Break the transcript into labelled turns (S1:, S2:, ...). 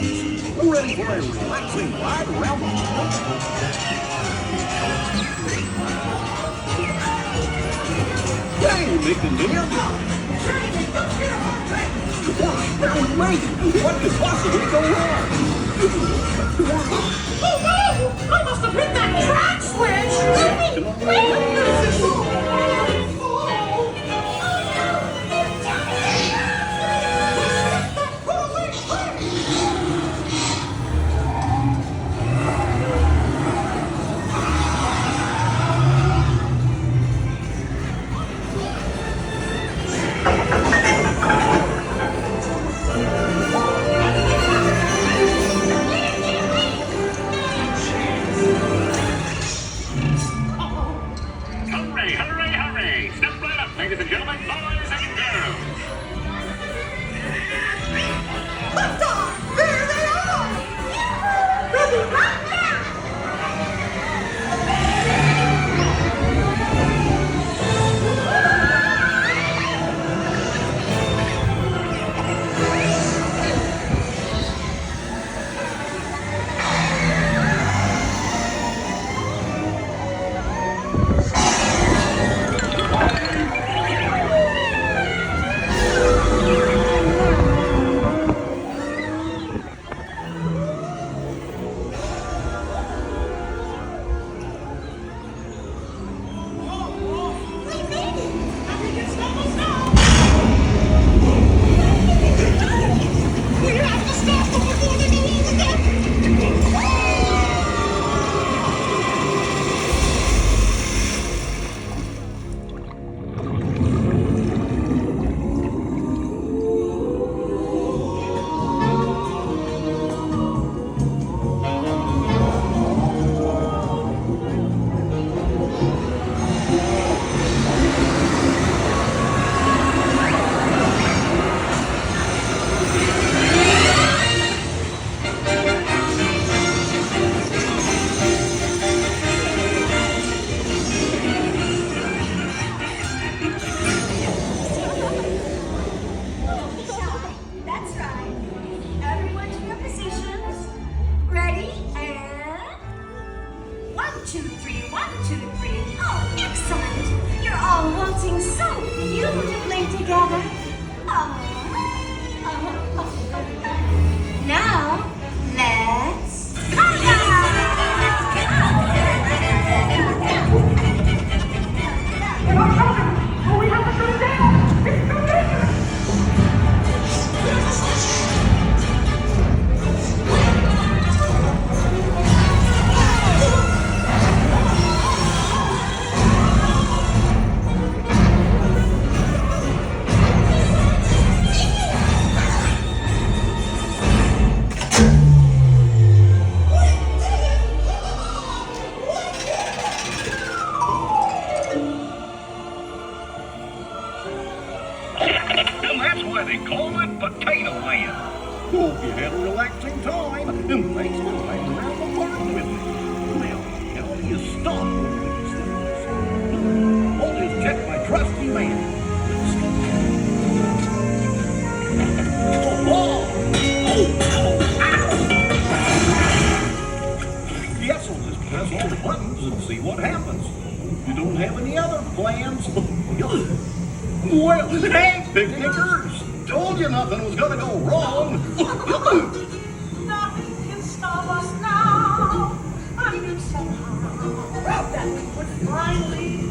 S1: folks. We're ready for a relaxing ride around the park. Hey, Mick and Dan. Bear with me. What could possibly go wrong?
S2: Oh no! I must have hit that track switch!
S3: Hurry, hurry, hurry! Step right up, ladies and gentlemen, boys and girls!
S2: Liftoff! There they are! We'll be right back!
S4: That's right. Everyone to your positions. Ready? And 1, 2, 3, 1, 2, 3. Oh, excellent. You're all waltzing so beautifully together. Now, let's
S3: And that's why they call it Potato Land.
S1: Hope you had a relaxing time, and thanks for riding around the park with me. Now, how do you stop one of these things? I'll just check my trusty man. Yes, I'll just press all the buttons and see what happens. You don't have any other plans? Well, hey, picnickers! Told you nothing was gonna go wrong.
S2: Nothing can stop us now. I knew somehow that we would finally